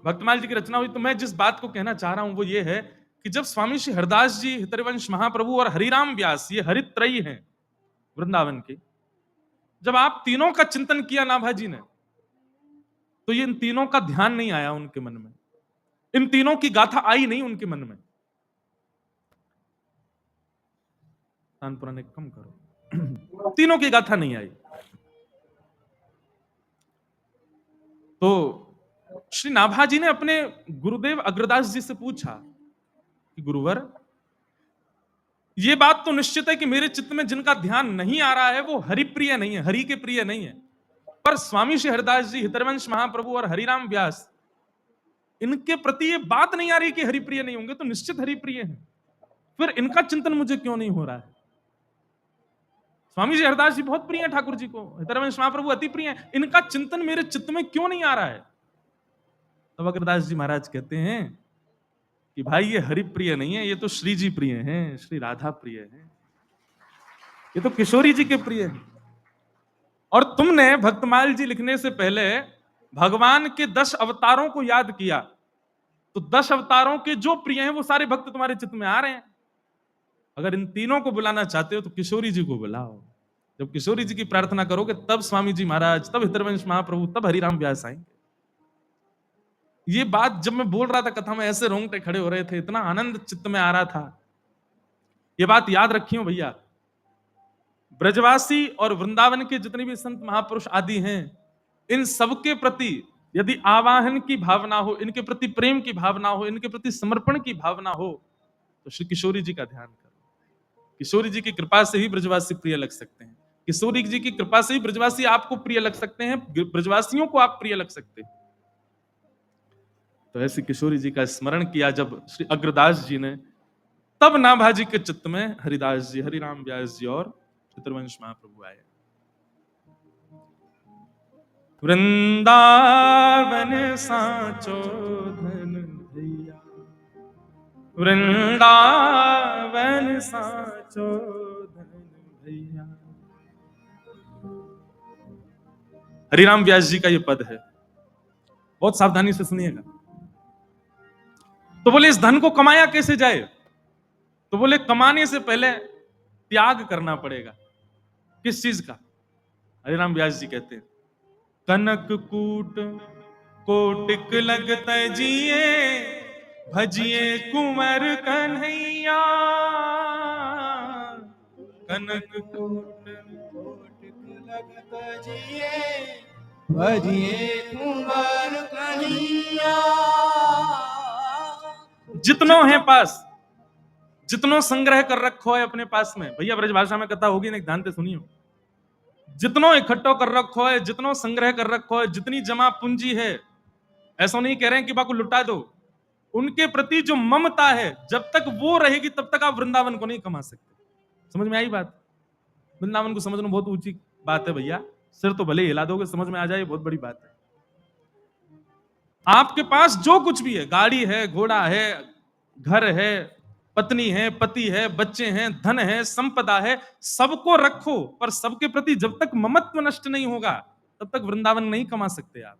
भक्तमाल जी की रचना हुई। तो मैं जिस बात को कहना चाह रहा हूं वो ये है कि जब स्वामी श्री हरदास जी, हितरिवंश महाप्रभु और हरिराम व्यास, ये हरित्रयी हैं वृंदावन के, जब आप तीनों का चिंतन किया नाभाजी ने, तो ये इन तीनों का ध्यान नहीं आया उनके मन में, इन तीनों की गाथा आई नहीं उनके मन में। तानपुरा ने कम करो। तीनों की गाथा नहीं आई। तो श्री नाभाजी ने अपने गुरुदेव अग्रदास जी से पूछा कि गुरुवर, ये बात तो निश्चित है कि मेरे चित्त में जिनका ध्यान नहीं आ रहा है वो हरिप्रिय नहीं है, हरि के प्रिय नहीं है, पर स्वामी श्री हरदास जी, हितरवंश महाप्रभु और हरिराम व्यास, इनके प्रति ये बात नहीं आ रही कि हरिप्रिय नहीं होंगे, तो निश्चित हरिप्रिय हैं। फिर इनका चिंतन मुझे क्यों नहीं हो रहा है? स्वामी जी हरदास जी बहुत प्रिय है ठाकुर जी को, हितरवंश महाप्रभु अति प्रिय है, इनका चिंतन मेरे चित्त में क्यों नहीं आ रहा है? तब अग्रदास जी महाराज कहते हैं कि भाई ये हरि प्रिय नहीं है, ये तो श्री जी प्रिय हैं, श्री राधा प्रिय हैं, ये तो किशोरी जी के प्रिय हैं। और तुमने भक्तमाल जी लिखने से पहले भगवान के 10 अवतारों को याद किया, तो 10 अवतारों के जो प्रिय हैं वो सारे भक्त तुम्हारे चित्त में आ रहे हैं। अगर इन तीनों को बुलाना चाहते हो तो किशोरी जी को बुलाओ। जब किशोरी जी की प्रार्थना करोगे तब स्वामी जी महाराज, तब हितरवंश महाप्रभु, तब हरिराम व्यास आएंगे। ये बात जब मैं बोल रहा था कथा में, ऐसे रोंगटे खड़े हो रहे थे, इतना आनंद चित्त में आ रहा था। ये बात याद रखियो भैया, ब्रजवासी और वृंदावन के जितने भी संत महापुरुष आदि हैं, इन सबके प्रति यदि आवाहन की भावना हो, इनके प्रति प्रेम की भावना हो, इनके प्रति समर्पण की भावना हो, तो श्री किशोरी जी का ध्यान करो। किशोरी जी की कृपा से ही ब्रजवासी प्रिय लग सकते हैं, किशोरी जी की कृपा से ही ब्रजवासी आपको प्रिय लग सकते हैं, ब्रजवासियों को आप प्रिय लग सकते हैं। तो ऐसे किशोरी जी का स्मरण किया जब श्री अग्रदास जी ने, तब नाभाजी के चित्त में हरिदास जी, हरिराम व्यास जी और हितरवंश महाप्रभु आए। वृंदावन साचो धन भैया, वृंदावन साचो धन भैया। हरिराम व्यास जी का ये पद है, बहुत सावधानी से सुनिएगा। तो बोले इस धन को कमाया कैसे जाए? तो बोले कमाने से पहले त्याग करना पड़ेगा। किस चीज का? हरिराम व्यास जी कहते हैं, कनक कूट कोटिक लगत जिए, भजिए कुंवर कन्हैया। कनक कूट कोटिक लगत जिए, भजिए कुंवर कन्हैया। जितनों है पास, जितनों संग्रह कर रखो है अपने पास में, भैया ब्रजभाषा में कथा होगी ना, ध्यान से सुनियो। जितनों इकट्ठो कर रखो है, जितनों संग्रह कर रखो है, जितनी जमा पूंजी है, ऐसा नहीं कह रहे हैं कि बाको लुटा दो। उनके प्रति जो ममता है, जब तक वो रहेगी तब तक आप वृंदावन को नहीं कमा सकते। समझ में आई बात? वृंदावन को समझना बहुत ऊंची बात है भैया, सिर तो भले हिला दोगे, समझ में आ जाए, बहुत बड़ी बात है। आपके पास जो कुछ भी है, गाड़ी है, घोड़ा है, घर है, पत्नी है, पति है, बच्चे हैं, धन है, संपदा है, सबको रखो, पर सबके प्रति जब तक ममत्व नष्ट नहीं होगा तब तक वृंदावन नहीं कमा सकते आप।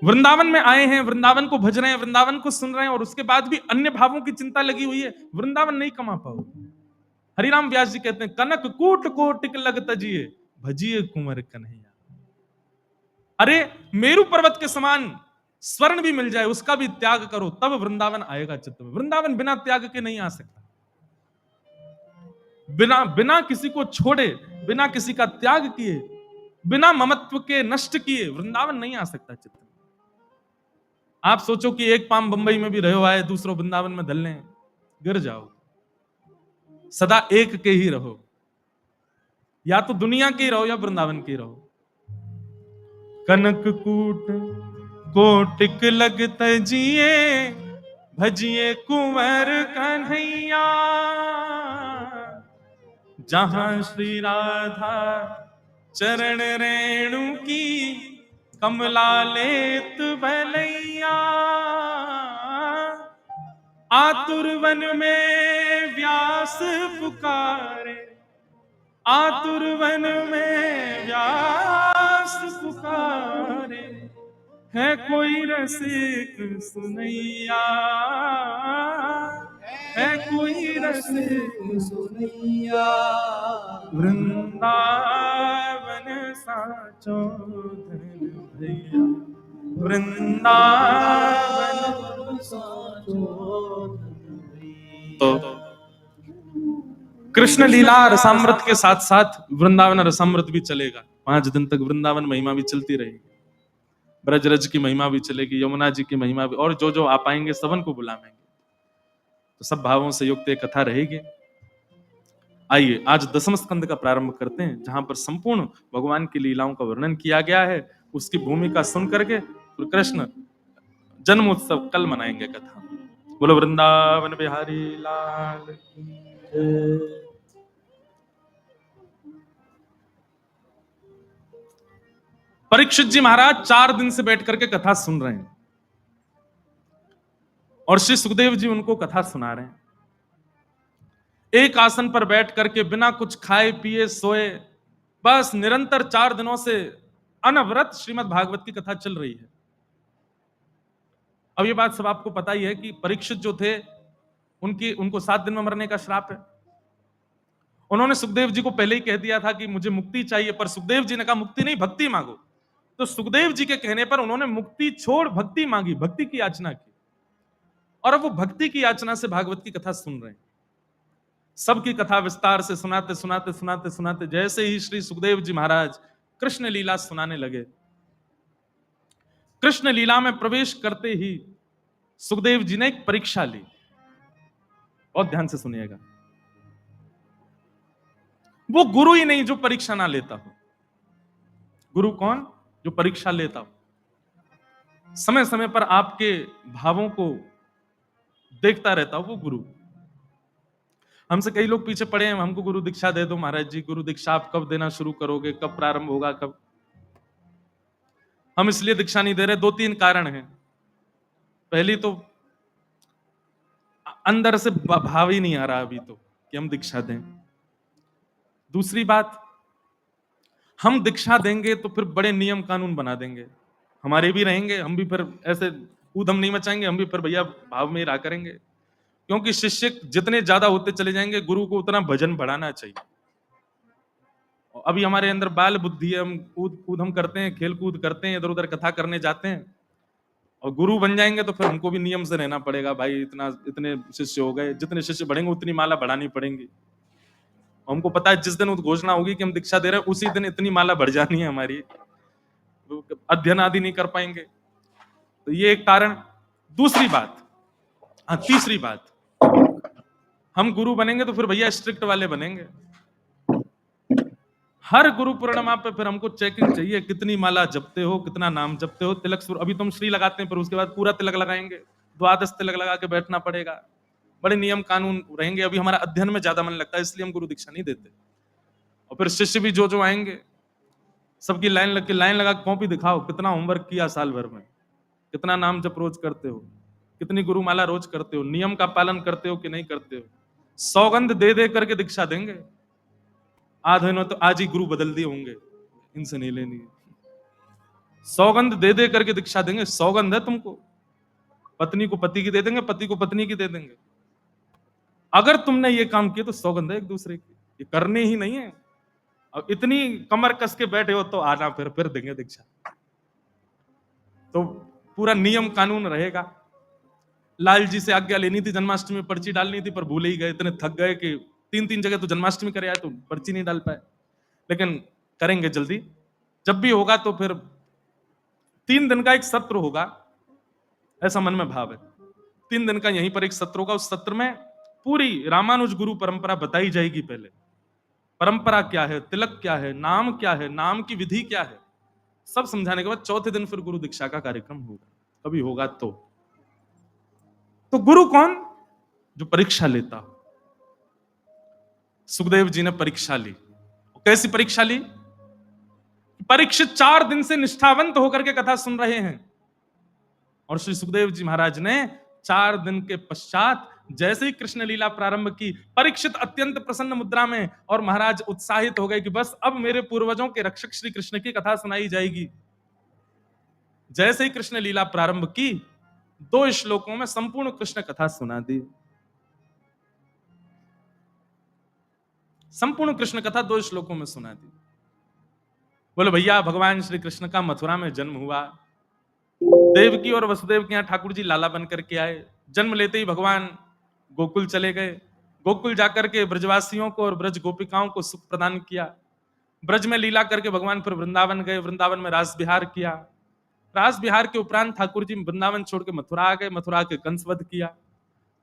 वृंदावन में आए हैं, वृंदावन को भज रहे हैं, वृंदावन को सुन रहे हैं, और उसके बाद भी अन्य भावों की चिंता लगी हुई है, वृंदावन नहीं कमा पाओगे। हरिराम व्यास जी कहते हैं, कनक कूट कोटिक लग तजिए, भजिए कुंवर कन्हैया। अरे मेरू पर्वत के समान स्वर्ण भी मिल जाए, उसका भी त्याग करो, तब वृंदावन आएगा चित्त में। वृंदावन बिना त्याग के नहीं आ सकता। बिना किसी को छोड़े, बिना किसी का त्याग किए, बिना ममत्व के नष्ट किए वृंदावन नहीं आ सकता चित्त में। आप सोचो कि एक पाम बंबई में भी रहो आए, दूसरों वृंदावन में धल लें, गिर जाओ। सदा एक के ही रहो, या तो दुनिया के ही रहो या वृंदावन के ही रहो। कनक कूट कोटिक लगत जिए, भजिए कुंवर कन्हैया। जहां श्री राधा चरण रेणु की, कमला लेत भलैया। आतुर वन में व्यास पुकारे, आतुर वन में व्यास पुकारे। है कोई रसिक सुनैया, है कोई रसिक सुनैया, वृंदावन साचो धन भैया, वृंदावन साचो तो कृष्ण लीला रसामृत के साथ साथ वृंदावन रसामृत भी चलेगा। 5 दिन तक वृंदावन महिमा भी चलती रहेगी, ब्रजरज की महिमा भी चलेगी, यमुना जी की महिमा भी, और जो जो आ पाएंगे सबन को बुलाएंगे। तो सब भावों से युक्त एक कथा रहेगी। आइए आज दसम स्कंद का प्रारंभ करते हैं, जहां पर संपूर्ण भगवान की लीलाओं का वर्णन किया गया है। उसकी भूमिका सुन करके कृष्ण जन्म उत्सव कल मनाएंगे कथा। बोलो वृंदावन बिहारी लाल की जय। परीक्षित जी महाराज 4 दिन से बैठ करके कथा सुन रहे हैं और श्री सुखदेव जी उनको कथा सुना रहे हैं। एक आसन पर बैठ करके बिना कुछ खाए पिए सोए, बस निरंतर 4 दिनों से अनवरत श्रीमद् भागवत की कथा चल रही है। अब ये बात सब आपको पता ही है कि परीक्षित जो थे उनको 7 दिन में मरने का श्राप है। उन्होंने सुखदेव जी को पहले ही कह दिया था कि मुझे मुक्ति चाहिए, पर सुखदेव जी ने कहा मुक्ति नहीं, भक्ति मांगो। तो सुखदेव जी के कहने पर उन्होंने मुक्ति छोड़ भक्ति मांगी, भक्ति की याचना की, और अब वो भक्ति की याचना से भागवत की कथा सुन रहे हैं। सबकी कथा विस्तार से सुनाते सुनाते सुनाते सुनाते जैसे ही श्री सुखदेव जी महाराज कृष्ण लीला सुनाने लगे, कृष्ण लीला में प्रवेश करते ही सुखदेव जी ने एक परीक्षा ली। बहुत ध्यान से सुनिएगा। वो गुरु ही नहीं जो परीक्षा ना लेता हो। गुरु कौन? जो परीक्षा लेता हो, समय समय पर आपके भावों को देखता रहता हो, वो गुरु। हमसे कई लोग पीछे पड़े हैं, हमको गुरु दीक्षा दे दो महाराज जी, गुरु दीक्षा आप कब देना शुरू करोगे, कब प्रारंभ होगा, कब। हम इसलिए दीक्षा नहीं दे रहे, 2-3 कारण हैं। पहली तो अंदर से भाव ही नहीं आ रहा अभी तो कि हम दीक्षा दें। दूसरी बात, हम दीक्षा देंगे तो फिर बड़े नियम कानून बना देंगे, हमारे भी रहेंगे, हम भी फिर ऐसे ऊधम नहीं मचाएंगे, हम भी फिर भैया भाव में ही रहा करेंगे। क्योंकि शिष्य जितने ज्यादा होते चले जाएंगे, गुरु को उतना भजन बढ़ाना चाहिए। अभी हमारे अंदर बाल बुद्धि है, हम कूद हम करते हैं, खेल कूद करते हैं, इधर उधर कथा करने जाते हैं, और गुरु बन जाएंगे तो फिर हमको भी नियम से रहना पड़ेगा। भाई इतने शिष्य हो गए, जितने शिष्य बढ़ेंगे उतनी माला बढ़ानी पड़ेगी। हमको पता है जिस दिन उद्घोषणा होगी कि हम दीक्षा दे रहे हैं, उसी दिन इतनी माला बढ़ जानी है हमारी, अध्ययन आदि नहीं कर पाएंगे। तो ये एक कारण। दूसरी बात, हाँ तीसरी बात, हम गुरु बनेंगे तो फिर भैया स्ट्रिक्ट वाले बनेंगे। हर गुरु पूर्णिमा पे फिर हमको चेकिंग चाहिए, कितनी माला जपते हो, कितना नाम जपते हो, तिलक अभी तुम श्री लगाते हैं, पर उसके बाद पूरा तिलक लगाएंगे, द्वादश तिलक लगा के बैठना पड़ेगा, बड़े नियम कानून रहेंगे। अभी हमारा अध्ययन में ज्यादा मन लगता है, इसलिए हम गुरु दीक्षा नहीं देते। और फिर शिष्य भी जो जो आएंगे, सबकी लाइन लगा कॉपी दिखाओ, कितना होमवर्क किया साल भर में, कितना नाम जप रोज करते हो, कितनी गुरुमाला रोज करते हो, नियम का पालन करते हो कि नहीं करते हो। सौगंध दे दे करके दीक्षा देंगे। आधे ने तो आज ही गुरु बदल दिए होंगे, इनसे नहीं लेनी है। सौगंध दे दे करके दीक्षा देंगे, सौगंध है तुमको। पत्नी को पति की दे देंगे, पति को पत्नी की दे देंगे। अगर तुमने ये काम किया तो सौगंध है एक दूसरे की, ये करने ही नहीं है। अब इतनी कमर कस के बैठे हो तो आना, फिर देंगे दीक्षा। तो पूरा नियम कानून रहेगा। लाल जी से आज्ञा लेनी थी, जन्माष्टमी में पर्ची डालनी थी, पर भूल ही गए, इतने थक गए कि 3-3 जगह तो जन्माष्टमी करे आए तो पर्ची नहीं डाल पाए। लेकिन करेंगे जल्दी, जब भी होगा तो फिर 3 दिन का एक सत्र होगा, ऐसा मन में भाव है। 3 दिन का यहीं पर एक सत्र होगा, उस सत्र में पूरी रामानुज गुरु परंपरा बताई जाएगी। पहले परंपरा क्या है, तिलक क्या है, नाम क्या है, नाम की विधि क्या है, सब समझाने के बाद चौथे दिन फिर गुरु दीक्षा का कार्यक्रम होगा, कभी होगा तो गुरु कौन? जो परीक्षा लेता हो। सुखदेव जी ने परीक्षा ली। कैसी परीक्षा ली? परीक्षित 4 दिन से निष्ठावंत होकर के कथा सुन रहे हैं, और श्री सुखदेव जी महाराज ने 4 दिन के पश्चात जैसे ही कृष्ण लीला प्रारंभ की, परीक्षित अत्यंत प्रसन्न मुद्रा में, और महाराज उत्साहित हो गए कि बस अब मेरे पूर्वजों के रक्षक श्री कृष्ण की कथा सुनाई जाएगी। जैसे ही कृष्ण लीला प्रारंभ की, 2 श्लोकों में संपूर्ण कृष्ण कथा सुना दी। संपूर्ण कृष्ण कथा 2 श्लोकों में सुना दी। बोले भैया, भगवान श्री कृष्ण का मथुरा में जन्म हुआ। देवकी और वसुदेव के यहाँ ठाकुर जी लाला बन करके आए। जन्म लेते ही भगवान गोकुल चले गए। गोकुल जाकर के ब्रजवासियों को और ब्रज गोपिकाओं को सुख प्रदान किया। ब्रज में लीला करके भगवान फिर वृंदावन गए। वृंदावन में रास विहार किया। रास विहार के उपरांत ठाकुर जी वृंदावन छोड़ के मथुरा आ गए। मथुरा के कंस वध किया।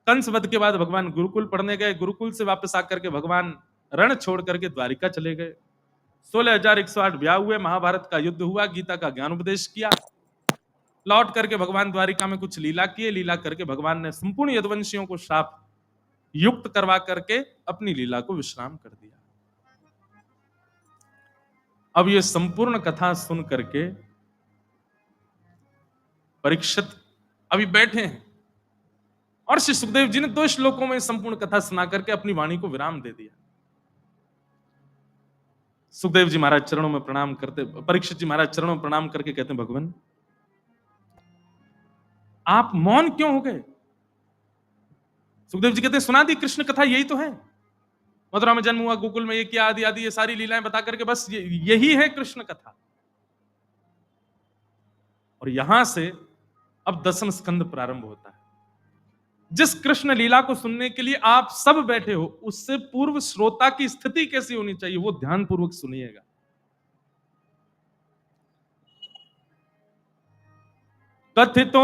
कंस वध के बाद भगवान गुरुकुल पढ़ने गए। गुरुकुल से वापस आकर के भगवान रण छोड़ करके द्वारिका चले गए। 16,108 ब्याह हुए। महाभारत का युद्ध हुआ। गीता का ज्ञान उपदेश किया। लौट करके भगवान द्वारिका में कुछ लीला किए। लीला करके भगवान ने संपूर्ण यदुवंशियों को श्राप युक्त करवा करके अपनी लीला को विश्राम कर दिया। अब ये संपूर्ण कथा सुन करके परीक्षित अभी बैठे हैं और श्री सुखदेव जी ने 2 श्लोकों में संपूर्ण कथा सुना करके अपनी वाणी को विराम दे दिया। सुखदेव जी महाराज चरणों में प्रणाम करते, परीक्षित जी महाराज चरणों में प्रणाम करके कहते हैं, भगवान आप मौन क्यों हो गए? सुखदेव जी कहते हैं, सुना दी कृष्ण कथा, यही तो है। मथुरा में जन्म हुआ, गोकुल में ये किया, आदि आदि ये सारी लीलाएं बता करके बस यही है कृष्ण कथा। और यहां से अब 10वां स्कंद प्रारंभ होता है। जिस कृष्ण लीला को सुनने के लिए आप सब बैठे हो, उससे पूर्व श्रोता की स्थिति कैसी होनी चाहिए, वो ध्यान पूर्वक सुनिएगा। कथितो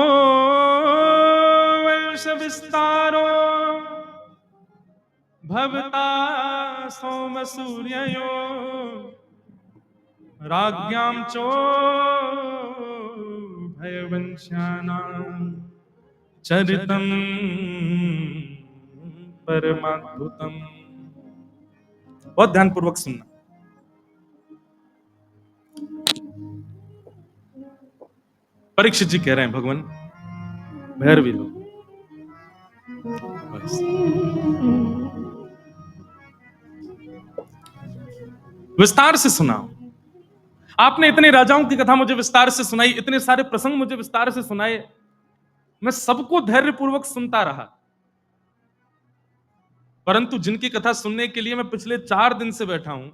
वंश विस्तारो भवता सोम सूर्ययो राज्ञां चो भयवंश्यानां चरितम परमाद्भुतम। बहुत ध्यानपूर्वक सुनना। परीक्षित जी कह रहे हैं, भगवान भैरवी लोग बस विस्तार से सुनाओ। आपने इतने राजाओं की कथा मुझे विस्तार से सुनाई, इतने सारे प्रसंग मुझे विस्तार से सुनाए, मैं सबको धैर्यपूर्वक सुनता रहा। परंतु जिनकी कथा सुनने के लिए मैं पिछले 4 दिन से बैठा हूं,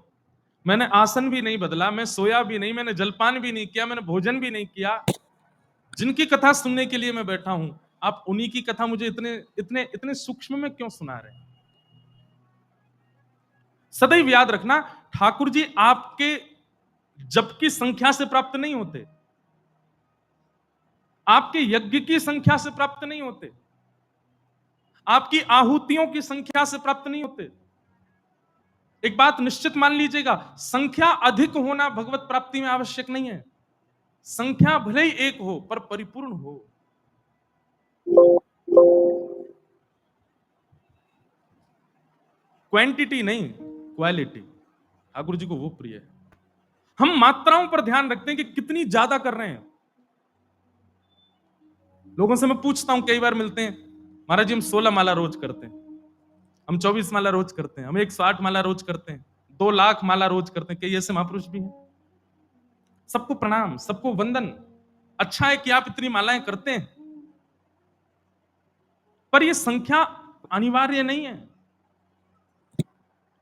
मैंने आसन भी नहीं बदला, मैं सोया भी नहीं, मैंने जलपान भी नहीं किया, मैंने भोजन भी नहीं किया, जिनकी कथा सुनने के लिए मैं बैठा हूं, आप उन्हीं की कथा मुझे इतने इतने इतने सूक्ष्म में क्यों सुना रहे हैं? सदैव याद रखना, ठाकुर जी आपके जप की संख्या से प्राप्त नहीं होते, आपके यज्ञ की संख्या से प्राप्त नहीं होते, आपकी आहुतियों की संख्या से प्राप्त नहीं होते। एक बात निश्चित मान लीजिएगा, संख्या अधिक होना भगवत प्राप्ति में आवश्यक नहीं है। संख्या भले ही एक हो पर परिपूर्ण हो। क्वांटिटी नहीं, क्वालिटी ठाकुर जी को वो प्रिय है। हम मात्राओं पर ध्यान रखते हैं कि कितनी ज्यादा कर रहे हैं। लोगों से मैं पूछता हूं, कई बार मिलते हैं, महाराज जी हम 16 माला रोज करते हैं, हम 24 माला रोज करते हैं, हम 108 माला रोज करते हैं, 2 लाख माला रोज करते हैं। कई ऐसे महापुरुष भी हैं। सबको प्रणाम, सबको वंदन। अच्छा है कि आप इतनी मालाएं करते हैं, पर यह संख्या अनिवार्य नहीं है।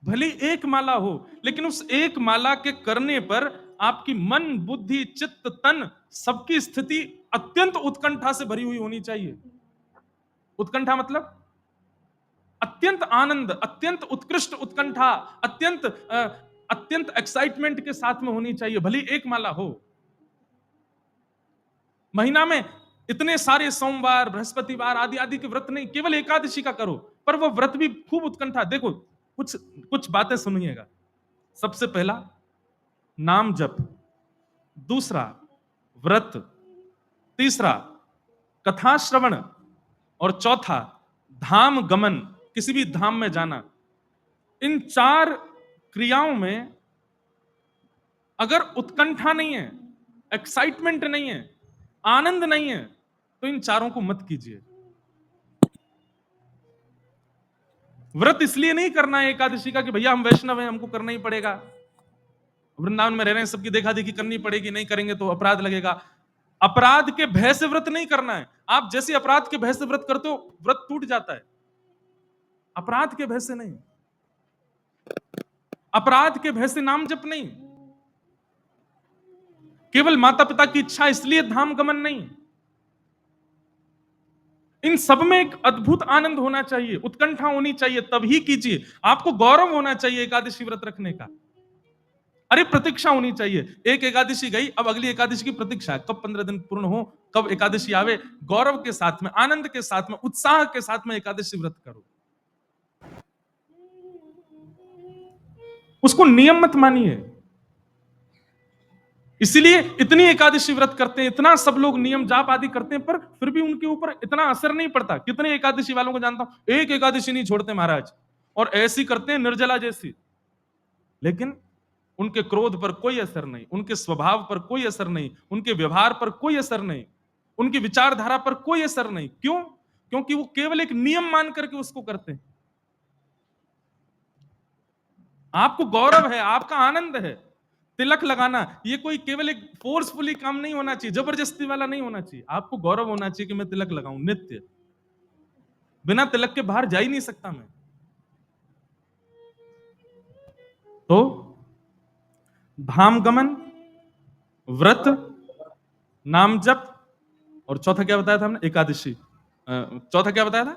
भले एक माला हो, लेकिन उस एक माला के करने पर आपकी मन, बुद्धि, चित्त, तन सबकी स्थिति अत्यंत उत्कंठा से भरी हुई होनी चाहिए। उत्कंठा मतलब अत्यंत आनंद, अत्यंत उत्कृष्ट उत्कंठा, अत्यंत एक्साइटमेंट के साथ में होनी चाहिए, भले एक माला हो। महीना में इतने सारे सोमवार, बृहस्पतिवार आदि आदि के व्रत नहीं, केवल एकादशी का करो, पर वो व्रत भी खूब उत्कंठा। देखो, कुछ कुछ बातें सुनिएगा। सबसे पहला नाम जप, दूसरा व्रत, तीसरा कथा श्रवण, और चौथा धाम गमन, किसी भी धाम में जाना। इन 4 क्रियाओं में अगर उत्कंठा नहीं है, एक्साइटमेंट नहीं है, आनंद नहीं है, तो इन चारों को मत कीजिए। व्रत इसलिए नहीं करना है एकादशी का कि भैया हम वैष्णव हैं, हमको करना ही पड़ेगा, वृंदावन में रह रहे हैं, सबकी देखा देखी करनी पड़ेगी, नहीं करेंगे तो अपराध लगेगा। अपराध के भय से व्रत नहीं करना है। आप जैसे अपराध के भय से व्रत करते हो, व्रत टूट जाता है। अपराध के भय से नहीं, अपराध के भय से नाम जप नहीं, केवल माता पिता की इच्छा इसलिए धाम गमन नहीं। इन सब में एक अद्भुत आनंद होना चाहिए, उत्कंठा होनी चाहिए, तभी कीजिए। आपको गौरव होना चाहिए एकादशी व्रत रखने का। अरे प्रतीक्षा होनी चाहिए, एक एकादशी गई, अब अगली एकादशी की प्रतीक्षा है, कब 15 दिन पूर्ण हो, कब एकादशी आवे। गौरव के साथ में, आनंद के साथ में, उत्साह के साथ में एकादशी व्रत करो। उसको नियम मत मानिए। इसीलिए इतनी एकादशी व्रत करते हैं, इतना सब लोग नियम जाप आदि करते हैं, पर फिर भी उनके ऊपर इतना असर नहीं पड़ता। कितने एकादशी वालों को जानता हूं, एक एकादशी नहीं छोड़ते महाराज, और ऐसी करते हैं निर्जला जैसी, लेकिन उनके क्रोध पर कोई असर नहीं, उनके स्वभाव पर कोई असर नहीं, उनके व्यवहार पर कोई असर नहीं, उनकी विचारधारा पर कोई असर नहीं। क्यों? क्योंकि वो केवल एक नियम मान करके उसको करते हैं। आपको गौरव है, आपका आनंद है। तिलक लगाना ये कोई केवल एक फोर्सफुली काम नहीं होना चाहिए, जबरदस्ती वाला नहीं होना चाहिए। आपको गौरव होना चाहिए कि मैं तिलक लगाऊं नित्य, बिना तिलक के बाहर जा ही नहीं सकता मैं। तो धाम गमन, व्रत, नाम जप, और चौथा क्या बताया था हमने? एकादशी। चौथा क्या बताया था?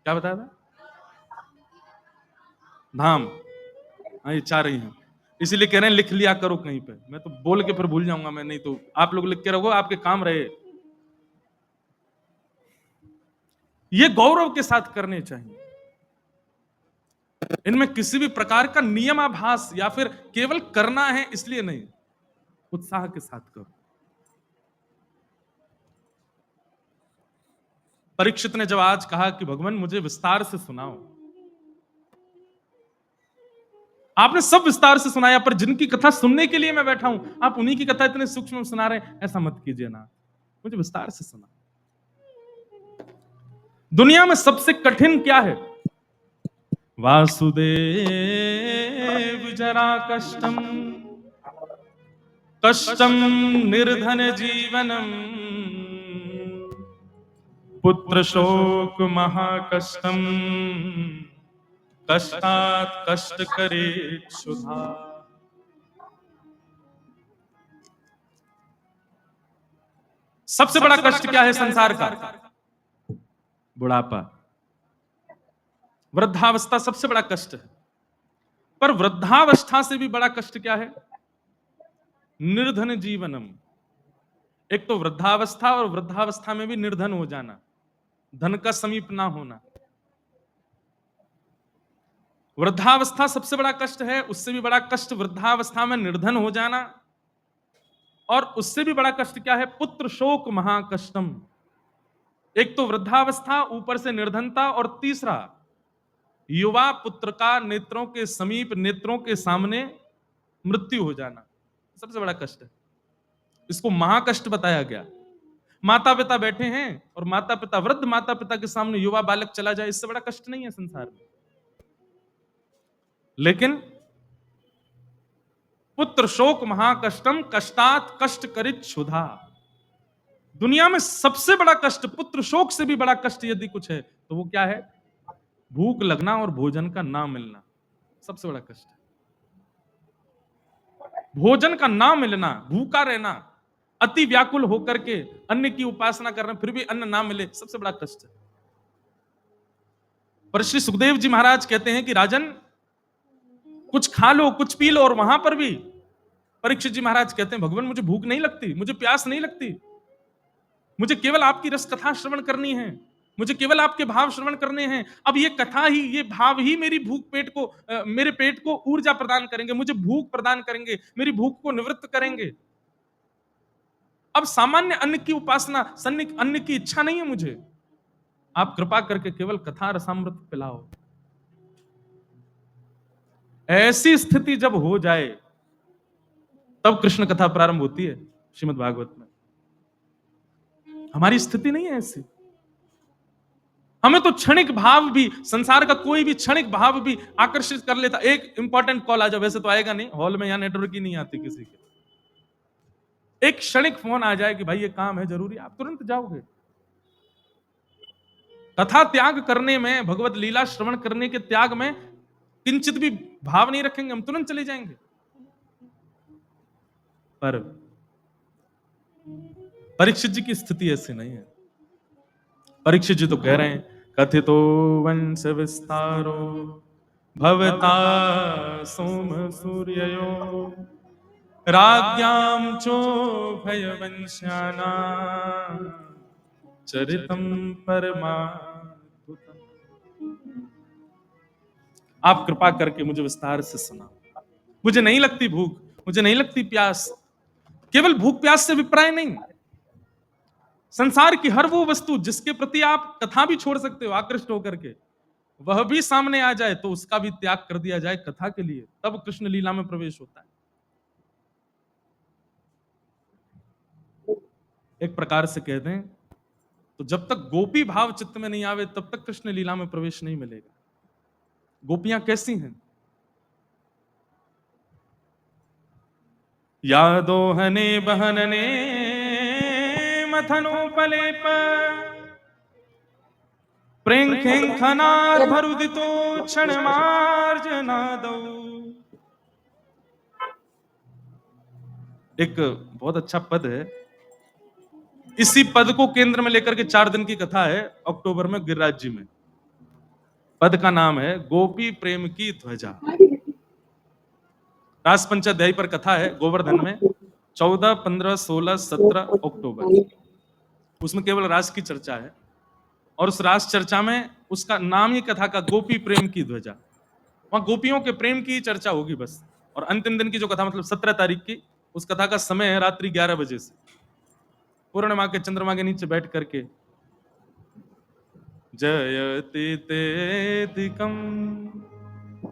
क्या बताया था? धाम। हाँ, ये चार ही हैं, इसीलिए कह रहे हैं लिख लिया करो कहीं पे। मैं तो बोल के फिर भूल जाऊंगा मैं, नहीं तो आप लोग लिख के रखो, आपके काम रहे। ये गौरव के साथ करने चाहिए। इनमें किसी भी प्रकार का नियमाभास या फिर केवल करना है इसलिए नहीं, उत्साह के साथ करो। परीक्षित ने जब आज कहा कि भगवान मुझे विस्तार से सुनाओ, आपने सब विस्तार से सुनाया, पर जिनकी कथा सुनने के लिए मैं बैठा हूं, आप उन्हीं की कथा इतने सूक्ष्म में सुना रहे हैं, ऐसा मत कीजिए ना, मुझे विस्तार से सुना। दुनिया में सबसे कठिन क्या है? वासुदेव जरा कष्टम कष्टम निर्धन जीवनम पुत्र शोक महाकष्टम कष्टात कष्ट करे क्षुधा। सबसे बड़ा कष्ट क्या है संसार का? बुढ़ापा, वृद्धावस्था सबसे बड़ा कष्ट है। पर वृद्धावस्था से भी बड़ा कष्ट क्या है? निर्धन जीवनम। एक तो वृद्धावस्था, और वृद्धावस्था में भी निर्धन हो जाना, धन का समीप ना होना। वृद्धावस्था सबसे बड़ा कष्ट है, उससे भी बड़ा कष्ट वृद्धावस्था में निर्धन हो जाना, और उससे भी बड़ा कष्ट क्या है? पुत्र शोक महाकष्टम। एक तो वृद्धावस्था, ऊपर से निर्धनता, और तीसरा युवा पुत्र का नेत्रों के समीप, नेत्रों के सामने मृत्यु हो जाना, सबसे बड़ा कष्ट है। इसको महाकष्ट बताया गया। माता पिता बैठे हैं और माता पिता, वृद्ध माता पिता के सामने युवा बालक चला जाए, इससे बड़ा कष्ट नहीं है संसार में। लेकिन पुत्र शोक महाकष्टम कष्टात कष्ट करित क्षुधा। दुनिया में सबसे बड़ा कष्ट, पुत्र शोक से भी बड़ा कष्ट यदि कुछ है तो वो क्या है? भूख लगना और भोजन का ना मिलना, सबसे बड़ा कष्ट है। भोजन का ना मिलना, भूखा रहना, अति व्याकुल होकर के अन्न की उपासना करना, फिर भी अन्न ना मिले, सबसे बड़ा कष्ट है। पर श्री सुखदेव जी महाराज कहते हैं कि राजन कुछ खा लो, कुछ पी लो, और वहां पर भी परीक्षित जी महाराज कहते हैं भगवान मुझे भूख नहीं लगती, मुझे प्यास नहीं लगती, मुझे केवल आपकी रस कथा श्रवण करनी है, मुझे केवल आपके भाव श्रवण करने हैं। अब ये कथा ही, ये भाव ही मेरी भूख पेट को, मेरे पेट को ऊर्जा प्रदान करेंगे, मुझे भूख प्रदान करेंगे, मेरी भूख को निवृत्त करेंगे। अब सामान्य अन्न की उपासना, सन्निक अन्न की इच्छा नहीं है मुझे, आप कृपा करके केवल कथा रसामृत पिलाओ। ऐसी स्थिति जब हो जाए तब कृष्ण कथा प्रारंभ होती है श्रीमद् भागवत में। हमारी स्थिति नहीं है ऐसी। हमें तो क्षणिक भाव भी, संसार का कोई भी क्षणिक भाव भी आकर्षित कर लेता। एक इंपॉर्टेंट कॉल आ जाए, वैसे तो आएगा नहीं, हॉल में यहां नेटवर्क ही नहीं आती किसी के, एक क्षणिक फोन आ जाए कि भाई ये काम है जरूरी, आप तुरंत जाओगे। कथा त्याग करने में, भगवत लीला श्रवण करने के त्याग में किंचित भी भाव नहीं रखेंगे, हम तुरंत चले जाएंगे। पर परीक्षित जी की स्थिति ऐसी नहीं है। परीक्षित जी तो कह रहे हैं, कथितो वंश विस्तारो भवता सोम सूर्ययो राज्ञां चोभयवंश्याना चरितम परमाद्भुतम। आप कृपा करके मुझे विस्तार से सुनाओ। मुझे नहीं लगती भूख, मुझे नहीं लगती प्यास। केवल भूख प्यास से विप्राय नहीं, संसार की हर वो वस्तु जिसके प्रति आप कथा भी छोड़ सकते हो आकृष्ट होकर के, वह भी सामने आ जाए तो उसका भी त्याग कर दिया जाए कथा के लिए, तब कृष्ण लीला में प्रवेश होता है। एक प्रकार से कह दें तो जब तक गोपी भाव चित्त में नहीं आवे तब तक कृष्ण लीला में प्रवेश नहीं मिलेगा। गोपियां कैसी हैं? यादोहने बहनने मथनोपलेप प्रेंखेंखनार भरुदितो क्षणमार्जनादौ। एक बहुत अच्छा पद है, इसी पद को केंद्र में लेकर के 4 दिन की कथा है अक्टूबर में गिरिराज जी में। पद का नाम है गोपी प्रेम की ध्वजा। रास पंचाध्यायी पर कथा है गोवर्धन में, 14, 15, 16, 17 अक्टूबर। उसमें केवल रास की चर्चा है और उस रास चर्चा में उसका नाम ही कथा का गोपी प्रेम की ध्वजा। वहां गोपियों के प्रेम की चर्चा होगी बस। और अंतिम दिन की जो कथा, मतलब 17 तारीख की, उस कथा का समय है रात्रि 11 बजे से, पूर्णिमा के चंद्रमा के नीचे बैठ करके। जयति तेदिकं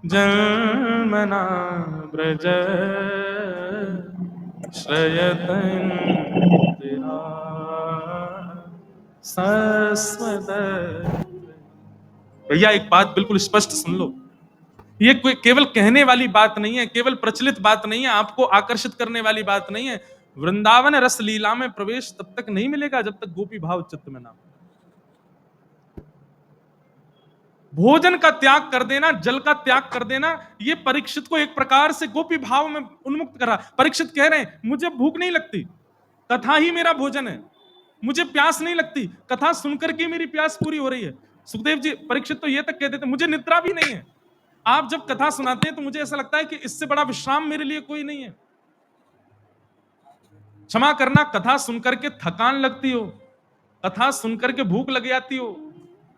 जन्मना ब्रज श्रयतन्तिरा सस्वद। भैया एक बात बिल्कुल स्पष्ट सुन लो, ये कोई केवल कहने वाली बात नहीं है, केवल प्रचलित बात नहीं है, आपको आकर्षित करने वाली बात नहीं है। वृंदावन रस लीला में प्रवेश तब तक नहीं मिलेगा जब तक गोपी भाव चित्त में ना हो। भोजन का त्याग कर देना, जल का त्याग कर देना, ये परीक्षित को एक प्रकार से गोपी भाव में उन्मुक्त कर रहा। परीक्षित कह रहे हैं मुझे भूख नहीं लगती, कथा ही मेरा भोजन है। मुझे प्यास नहीं लगती, कथा सुनकर के मेरी प्यास पूरी हो रही है। सुखदेव जी, परीक्षित तो ये तक कह देते मुझे निद्रा भी नहीं है। आप जब कथा सुनाते हैं तो मुझे ऐसा लगता है कि इससे बड़ा विश्राम मेरे लिए कोई नहीं है। क्षमा करना, कथा सुनकर के थकान लगती हो, कथा सुनकर के भूख लग जाती हो,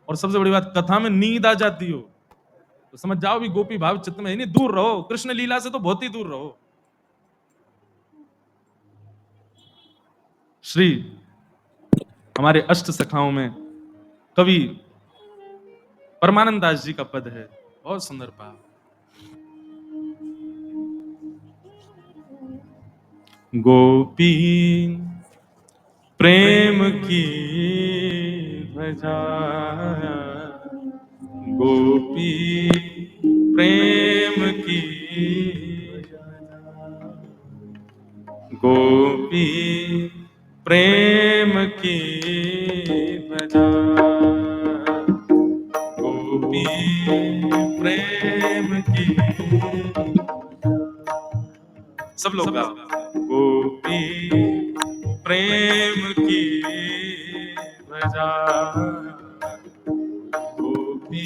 और सबसे बड़ी बात कथा में नींद आ जाती हो, तो समझ जाओ भी गोपी भाव चित्त में ही नहीं। दूर रहो, कृष्ण लीला से तो बहुत ही दूर रहो। श्री हमारे अष्ट सखाओं में कवि परमानंद दास जी का पद है, बहुत सुंदर भाव। गोपी प्रेम की ध्वजा, गोपी प्रेम की, गोपी प्रेम की ध्वजा, गोपी प्रेम की। सब लोग गाओ, गोपी प्रेम की ध्वजा, गोपी